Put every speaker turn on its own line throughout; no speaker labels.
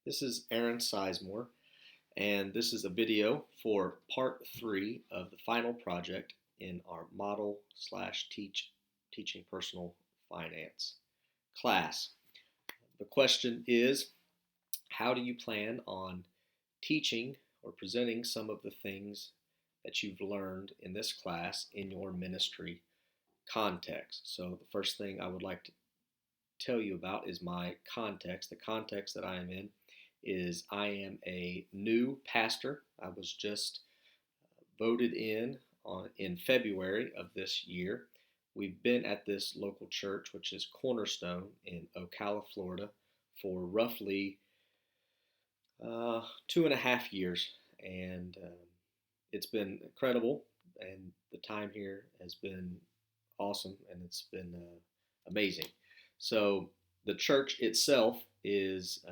This is Aaron Sizemore, and this is a video for part 3 of the final project in our model slash teaching personal finance class. The question is, how do you plan on teaching or presenting some of the things that you've learned in this class in your ministry context? So the first thing I would like to tell you about is my context. The context that I am in is I am a new pastor. I was just voted in February of this year. We've been at this local church, which is Cornerstone in Ocala, Florida, for roughly 2.5 years, and it's been incredible. And the time here has been awesome, and it's been amazing. So the church itself is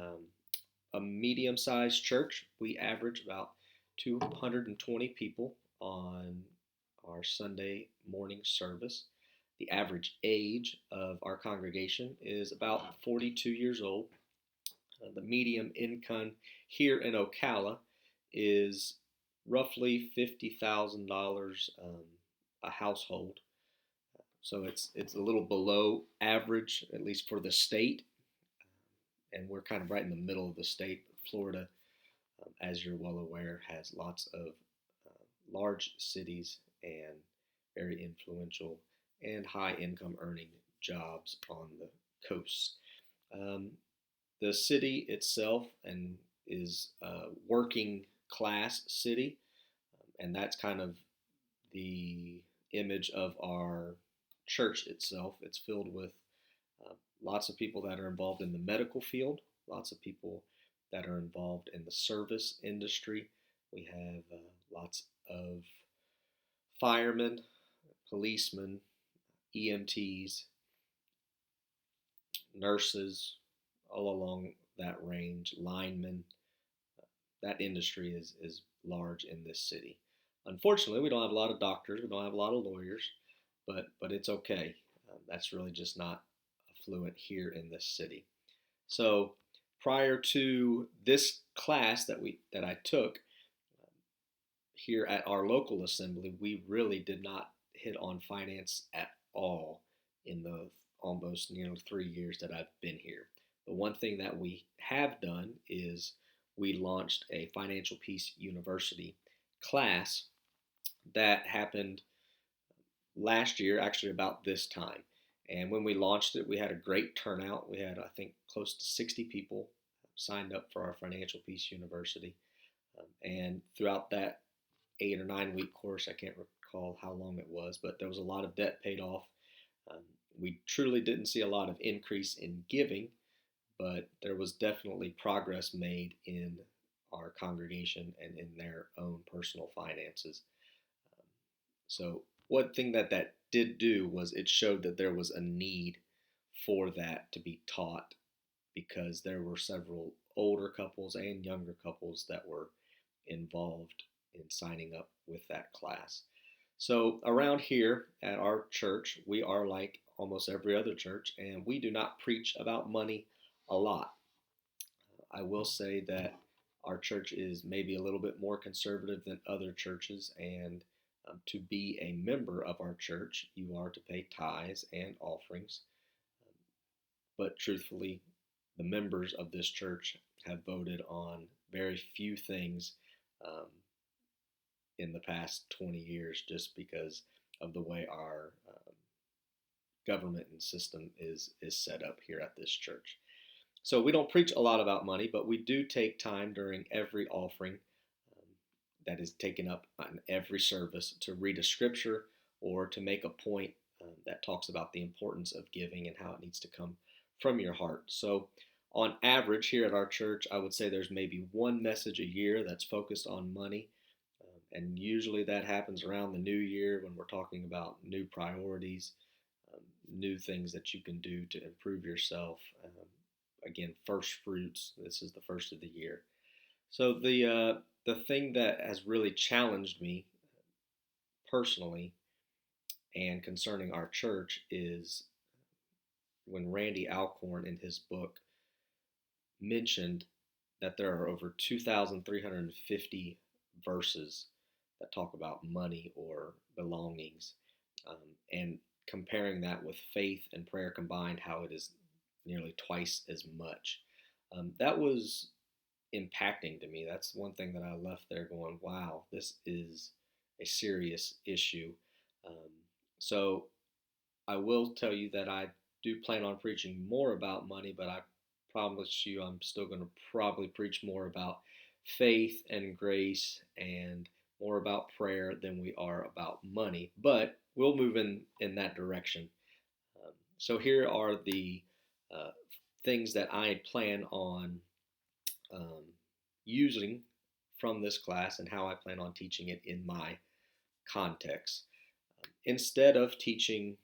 a medium-sized church. We average about 220 people on our Sunday morning service. The average age of our congregation is about 42 years old. The median income here in Ocala is roughly $50,000 a household. So it's a little below average, at least for the state, and we're kind of right in the middle of the state. Florida, as you're well aware, has lots of large cities and very influential and high income earning jobs on the coast. Um, the city itself is a working class city, and that's kind of the image of our church itself. It's filled with lots of people that are involved in the medical field, lots of people that are involved in the service industry. We have lots of firemen, policemen, EMTs, nurses, all along that range, linemen. That industry is large in this city. Unfortunately, we don't have a lot of doctors, we don't have a lot of lawyers, but it's okay. That's really just not affluent here in this city. So prior to this class that I took here at our local assembly, we really did not hit on finance at all in the almost nearly 3 years that I've been here. The one thing that we have done is we launched a Financial Peace University class that happened last year, actually about this time. And when we launched it, we had a great turnout. We had, I think, close to 60 people signed up for our Financial Peace University. And throughout that 8 or 9 week course, I can't recall how long it was, but there was a lot of debt paid off. Um, we truly didn't see a lot of increase in giving, but there was definitely progress made in our congregation and in their own personal finances. So one thing that did do was it showed that there was a need for that to be taught, because there were several older couples and younger couples that were involved in signing up with that class. So around here at our church, we are like almost every other church, and we do not preach about money a lot. I will say that our church is maybe a little bit more conservative than other churches, and to be a member of our church, you are to pay tithes and offerings. But truthfully, the members of this church have voted on very few things um, in the past 20 years, just because of the way our government and system is set up here at this church. So we don't preach a lot about money, but we do take time during every offering that is taken up on every service to read a scripture or to make a point that talks about the importance of giving and how it needs to come from your heart. So on average here at our church, I would say there's maybe one message a year that's focused on money. And usually that happens around the new year when we're talking about new priorities, new things that you can do to improve yourself. Again, first fruits. This is the first of the year. So the thing that has really challenged me personally and concerning our church is when Randy Alcorn in his book mentioned that there are over 2,350 verses that talk about money or belongings, um, and comparing that with faith and prayer combined, how it is nearly twice as much. That was impacting to me. That's one thing that I left there going, wow, this is a serious issue. Um, so I will tell you that I do plan on preaching more about money, but I promise you I'm still going to probably preach more about faith and grace and more about prayer than we are about money. But we'll move in that direction. So here are the uh, things that I plan on um, using from this class and how I plan on teaching it in my context. Instead of teaching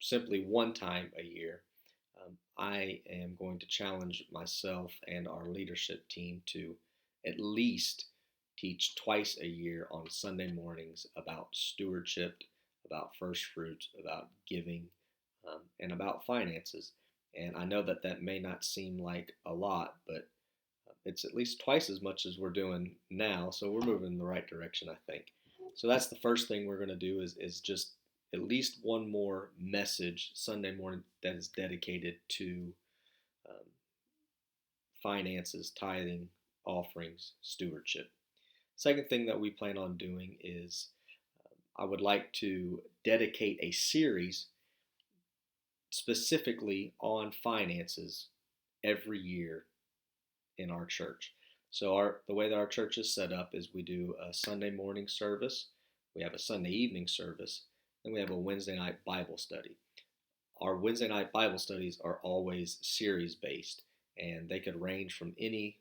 simply one time a year, I am going to challenge myself and our leadership team to at least teach twice a year on Sunday mornings about stewardship, about first fruits, about giving, and about finances. And I know that that may not seem like a lot, but it's at least twice as much as we're doing now. So we're moving in the right direction, I think. So that's the first thing we're going to do is just at least one more message Sunday morning that is dedicated to um, finances, tithing, offerings, stewardship. Second thing that we plan on doing is I would like to dedicate a series specifically on finances every year in our church. So the way that our church is set up is we do a Sunday morning service, we have a Sunday evening service, and we have a Wednesday night Bible study. Our Wednesday night Bible studies are always series based, and they could range from any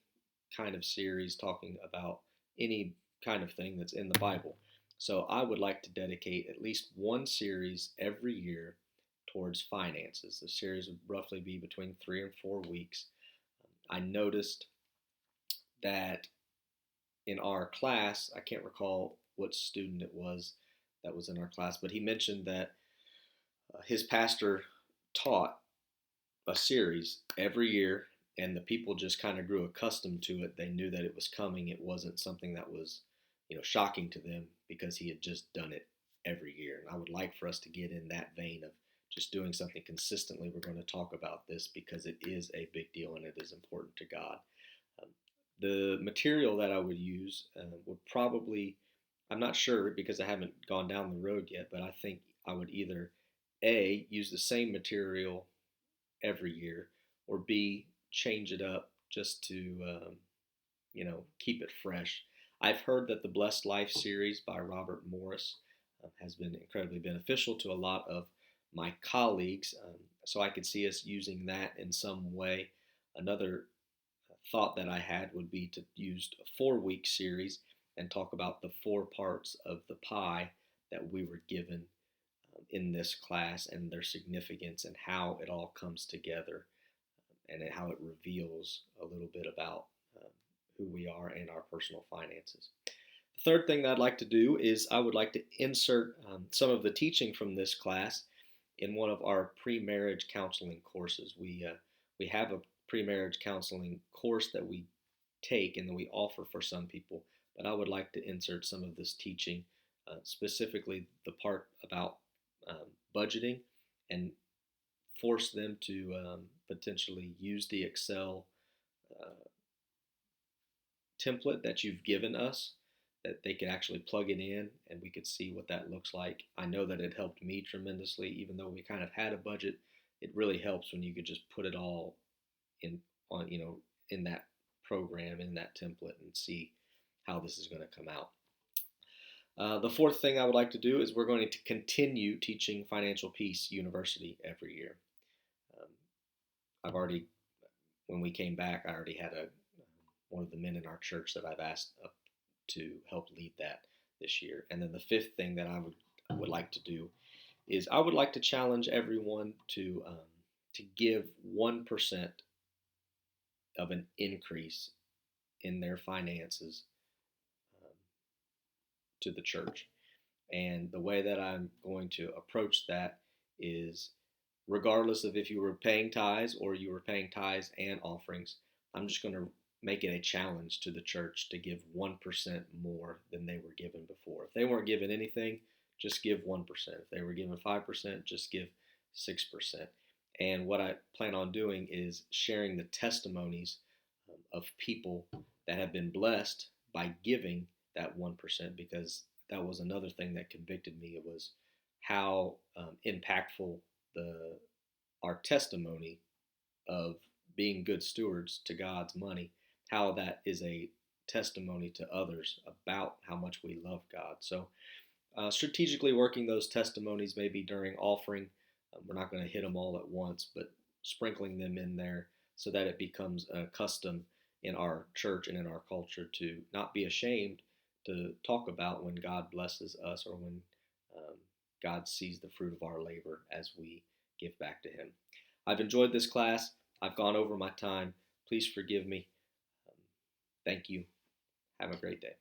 kind of series talking about any kind of thing that's in the Bible. So I would like to dedicate at least one series every year towards finances. The series would roughly be between 3 and 4 weeks. I noticed that in our class, I can't recall what student it was that was in our class, but he mentioned that his pastor taught a series every year, and the people just kind of grew accustomed to it. They knew that it was coming. It wasn't something that was, shocking to them because he had just done it every year. And I would like for us to get in that vein of just doing something consistently. We're going to talk about this because it is a big deal and it is important to God. Um, the material that I would use would probably, I'm not sure because I haven't gone down the road yet, but I think I would either A, use the same material every year, or B, change it up just to, keep it fresh. I've heard that the Blessed Life series by Robert Morris has been incredibly beneficial to a lot of my colleagues, so I could see us using that in some way. Another thought that I had would be to use a 4 week series and talk about the 4 parts of the pie that we were given in this class and their significance and how it all comes together and how it reveals a little bit about who we are and our personal finances. The third thing that I'd like to do is I would like to insert some of the teaching from this class in one of our pre-marriage counseling courses. We have a pre-marriage counseling course that we take and that we offer for some people, but I would like to insert some of this teaching, specifically the part about budgeting, and force them to potentially use the Excel uh, template that you've given us, that they could actually plug it in and we could see what that looks like. I know that it helped me tremendously, even though we kind of had a budget. It really helps when you could just put it all in on in that program, in that template, and see how this is going to come out. The fourth thing I would like to do is we're going to continue teaching Financial Peace University every year. Um, I've already, when we came back, I already had one of the men in our church that I've asked to help lead that this year. And then the fifth thing that I would like to do is I would like to challenge everyone to give 1% of an increase in their finances um, to the church. And the way that I'm going to approach that is regardless of if you were paying tithes or you were paying tithes and offerings, I'm just going to make it a challenge to the church to give 1% more than they were given before. If they weren't given anything, just give 1%. If they were given 5%, just give 6%. And what I plan on doing is sharing the testimonies of people that have been blessed by giving that 1%, because that was another thing that convicted me. It was how impactful the our testimony of being good stewards to God's money, how that is a testimony to others about how much we love God. So, strategically working those testimonies maybe during offering. We're not going to hit them all at once, but sprinkling them in there so that it becomes a custom in our church and in our culture to not be ashamed to talk about when God blesses us, or when um, God sees the fruit of our labor as we give back to Him. I've enjoyed this class. I've gone over my time. Please forgive me. Thank you. Have a great day.